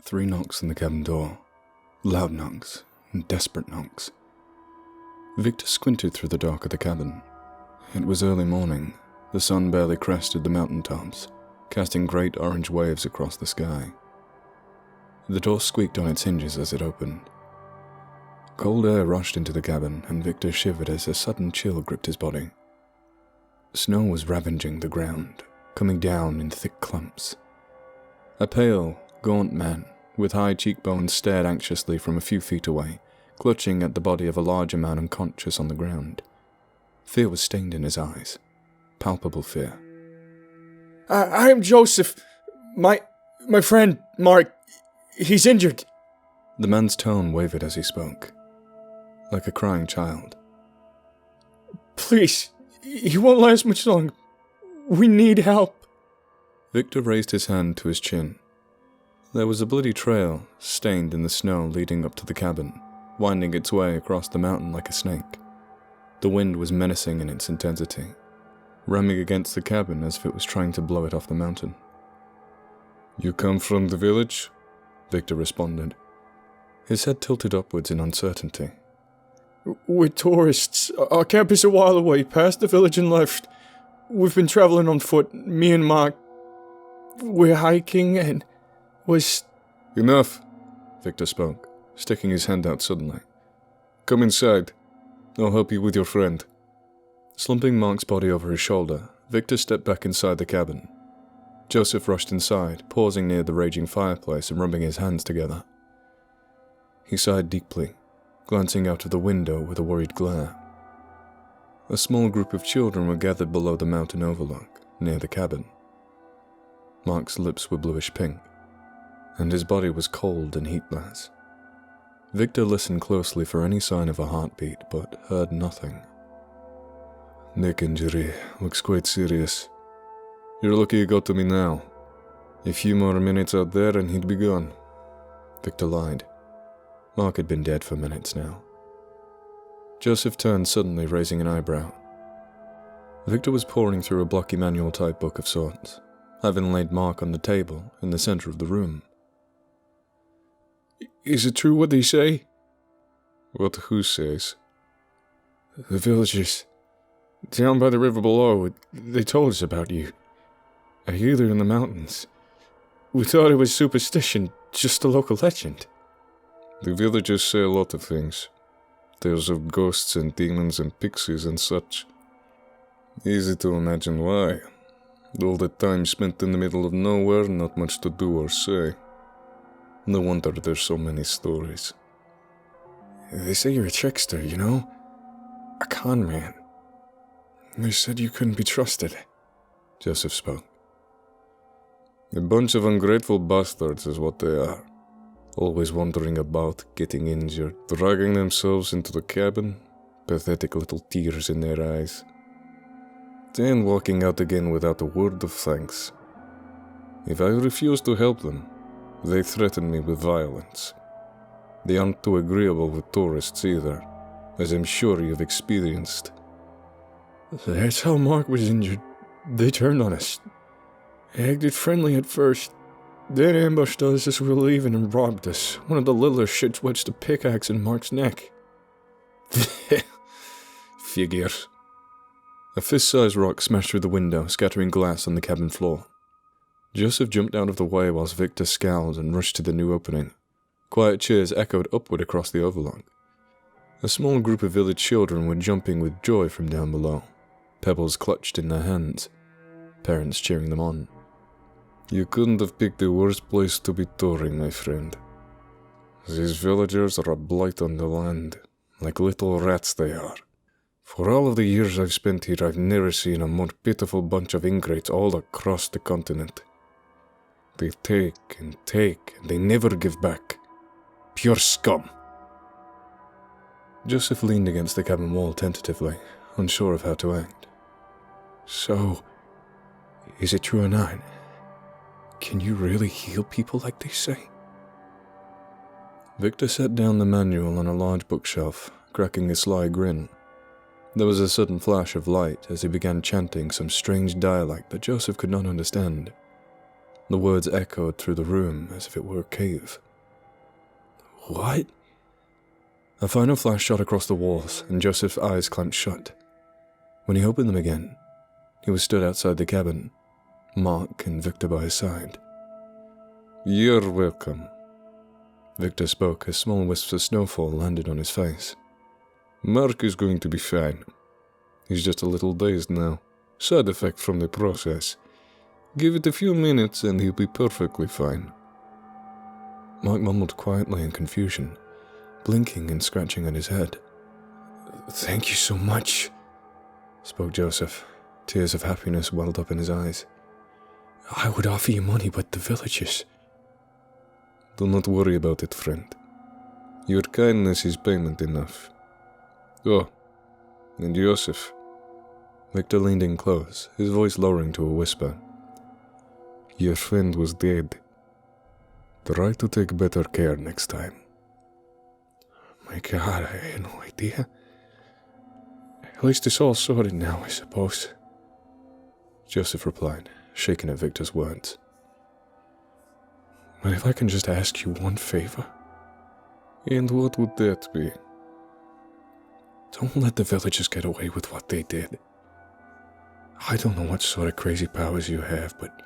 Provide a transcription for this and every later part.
3 knocks on the cabin door. Loud knocks, and desperate knocks. Victor squinted through the dark of the cabin. It was early morning. The sun barely crested the mountaintops, casting great orange waves across the sky. The door squeaked on its hinges as it opened. Cold air rushed into the cabin, and Victor shivered as a sudden chill gripped his body. Snow was ravaging the ground, coming down in thick clumps. A pale, gaunt man with high cheekbones stared anxiously from a few feet away, clutching at the body of a larger man unconscious on the ground. Fear was stained in his eyes. Palpable fear. I am Joseph. My friend, Mark, he's injured. The man's tone wavered as he spoke, like a crying child. Please, he won't last much longer. We need help. Victor raised his hand to his chin. There was a bloody trail, stained in the snow leading up to the cabin, winding its way across the mountain like a snake. The wind was menacing in its intensity, ramming against the cabin as if it was trying to blow it off the mountain. "You come from the village?" Victor responded. His head tilted upwards in uncertainty. We're tourists. Our camp is a while away, past the village and left. We've been traveling on foot, me and Mark. We're hiking and was... "Enough," Victor spoke, sticking his hand out suddenly. "Come inside. I'll help you with your friend." Slumping Mark's body over his shoulder, Victor stepped back inside the cabin. Joseph rushed inside, pausing near the raging fireplace and rubbing his hands together. He sighed deeply, glancing out of the window with a worried glare. A small group of children were gathered below the mountain overlook, near the cabin. Mark's lips were bluish pink, and his body was cold and heatless. Victor listened closely for any sign of a heartbeat, but heard nothing. "Neck injury. Looks quite serious. You're lucky you got to me now. A few more minutes out there and he'd be gone." Victor lied. Mark had been dead for minutes now. Joseph turned suddenly, raising an eyebrow. Victor was poring through a blocky manual-type book of sorts, having laid Mark on the table in the center of the room. Is it true what they say? "What who says?" The villagers. Down by the river below, they told us about you. I hear they're in the mountains. We thought it was superstition, just a local legend. "The villagers say a lot of things. Tales of ghosts and demons and pixies and such. Easy to imagine why. All the time spent in the middle of nowhere, not much to do or say. No wonder there's so many stories." They say you're a trickster, you know? A con man. They said you couldn't be trusted. Joseph spoke. "A bunch of ungrateful bastards is what they are. Always wandering about, getting injured, dragging themselves into the cabin, pathetic little tears in their eyes. Then walking out again without a word of thanks. If I refuse to help them, they threaten me with violence. They aren't too agreeable with tourists either, as I'm sure you've experienced." That's how Mark was injured. They turned on us. Acted friendly at first, then ambushed us as we were leaving and robbed us. One of the littler shits wedged a pickaxe in Mark's neck. Figures. A fist-sized rock smashed through the window, scattering glass on the cabin floor. Joseph jumped out of the way whilst Victor scowled and rushed to the new opening. Quiet cheers echoed upward across the overlook. A small group of village children were jumping with joy from down below, pebbles clutched in their hands, parents cheering them on. "You couldn't have picked the worst place to be touring, my friend. These villagers are a blight on the land, like little rats they are. For all of the years I've spent here, I've never seen a more pitiful bunch of ingrates all across the continent. They take, and they never give back. Pure scum." Joseph leaned against the cabin wall tentatively, unsure of how to act. So, is it true or not? Can you really heal people like they say? Victor set down the manual on a large bookshelf, cracking a sly grin. There was a sudden flash of light as he began chanting some strange dialect that Joseph could not understand. The words echoed through the room as if it were a cave. What? A final flash shot across the walls, and Joseph's eyes clamped shut. When he opened them again, he was stood outside the cabin, Mark and Victor by his side. "You're welcome," Victor spoke as small wisps of snowfall landed on his face. "Mark is going to be fine. He's just a little dazed now. Side effect from the process. Give it a few minutes and he'll be perfectly fine." Mark mumbled quietly in confusion, blinking and scratching at his head. "Thank you so much," spoke Joseph. Tears of happiness welled up in his eyes. "I would offer you money, but the villagers..." "Do not worry about it, friend. Your kindness is payment enough. Oh, and Joseph." Victor leaned in close, his voice lowering to a whisper. "Your friend was dead. Try to take better care next time." My God, I had no idea. At least it's all sorted now, I suppose, Joseph replied, shaken at Victor's words. "But if I can just ask you one favor." "And what would that be?" "Don't let the villagers get away with what they did. I don't know what sort of crazy powers you have, but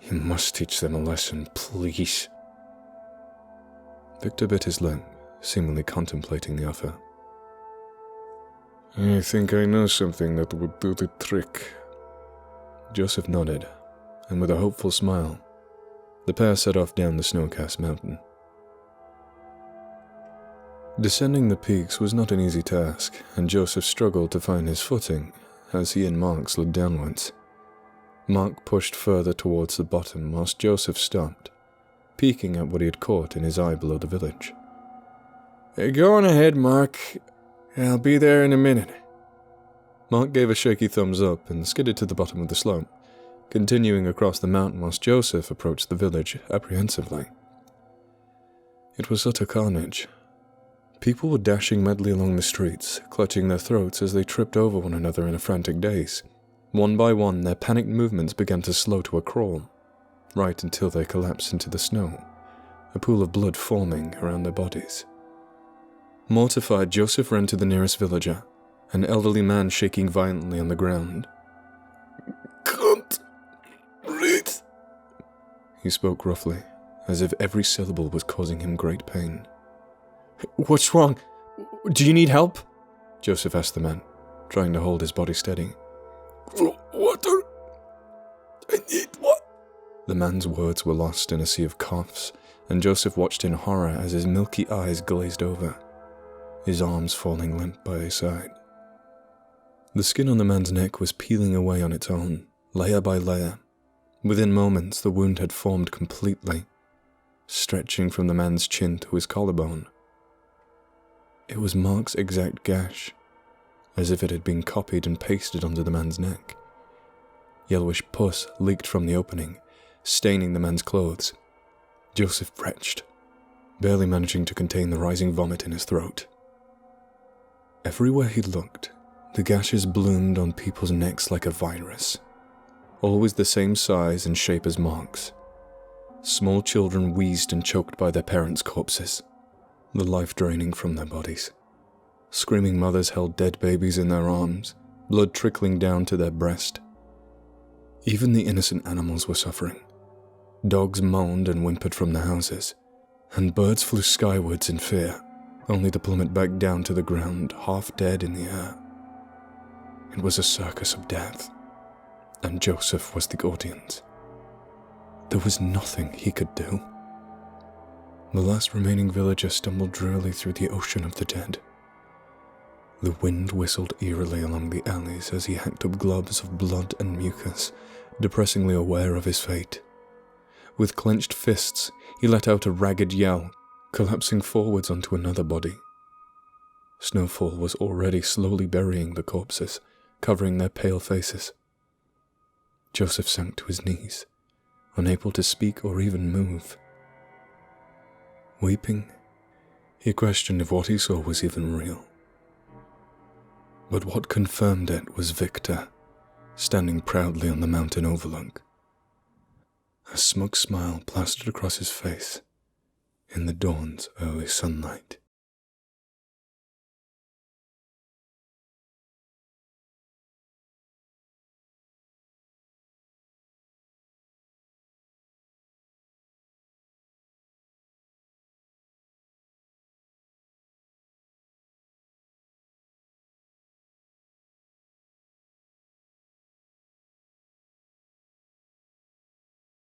you must teach them a lesson, please." Victor bit his lip, seemingly contemplating the offer. "I think I know something that would do the trick." Joseph nodded, and with a hopeful smile, the pair set off down the snow-cast mountain. Descending the peaks was not an easy task, and Joseph struggled to find his footing as he and Mark slid downwards. Mark pushed further towards the bottom whilst Joseph stopped, peeking at what he had caught in his eye below the village. "Go on ahead, Mark. I'll be there in a minute." Mark gave a shaky thumbs up and skidded to the bottom of the slope, continuing across the mountain whilst Joseph approached the village apprehensively. It was utter carnage. People were dashing madly along the streets, clutching their throats as they tripped over one another in a frantic daze. One by one, their panicked movements began to slow to a crawl, right until they collapsed into the snow, a pool of blood forming around their bodies. Mortified, Joseph ran to the nearest villager, an elderly man shaking violently on the ground. "Can't breathe," he spoke roughly, as if every syllable was causing him great pain. "What's wrong? Do you need help?" Joseph asked the man, trying to hold his body steady. "Water? I need what?" The man's words were lost in a sea of coughs, and Joseph watched in horror as his milky eyes glazed over, his arms falling limp by his side. The skin on the man's neck was peeling away on its own, layer by layer. Within moments, the wound had formed completely, stretching from the man's chin to his collarbone. It was Mark's exact gash, as if it had been copied and pasted onto the man's neck. Yellowish pus leaked from the opening, staining the man's clothes. Joseph retched, barely managing to contain the rising vomit in his throat. Everywhere he looked, the gashes bloomed on people's necks like a virus, always the same size and shape as Mark's. Small children wheezed and choked by their parents' corpses, the life draining from their bodies. Screaming mothers held dead babies in their arms, blood trickling down to their breast. Even the innocent animals were suffering. Dogs moaned and whimpered from the houses, and birds flew skywards in fear, only to plummet back down to the ground, half dead in the air. It was a circus of death, and Joseph was the audience. There was nothing he could do. The last remaining villager stumbled drearily through the ocean of the dead. The wind whistled eerily along the alleys as he hacked up globs of blood and mucus, depressingly aware of his fate. With clenched fists, he let out a ragged yell, collapsing forwards onto another body. Snowfall was already slowly burying the corpses, covering their pale faces. Joseph sank to his knees, unable to speak or even move. Weeping, he questioned if what he saw was even real. But what confirmed it was Victor, standing proudly on the mountain overlook. A smug smile plastered across his face in the dawn's early sunlight.